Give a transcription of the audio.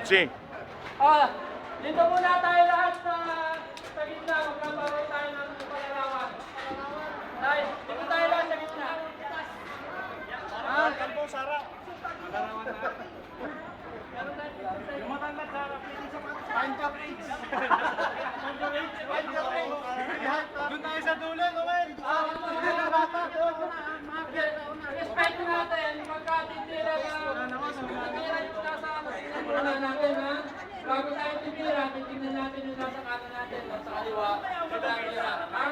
Mitzi. Dito muna tayo lahat sa gitna. Magkakaroon tayo ng palarawan. Dahil, dito tayo lahat sa gitna. Kalbo, Sara. Palarawan na. Yung matangkat, Sara. Find the bridge. Doon tayo sa dulo, Noel. Respeto natin, magkatitira na titira yung nasa simula natin, ha? Bago tayo titira, titignan natin yung nasa kanan natin, nasa kaliwa, magkatitira, ha?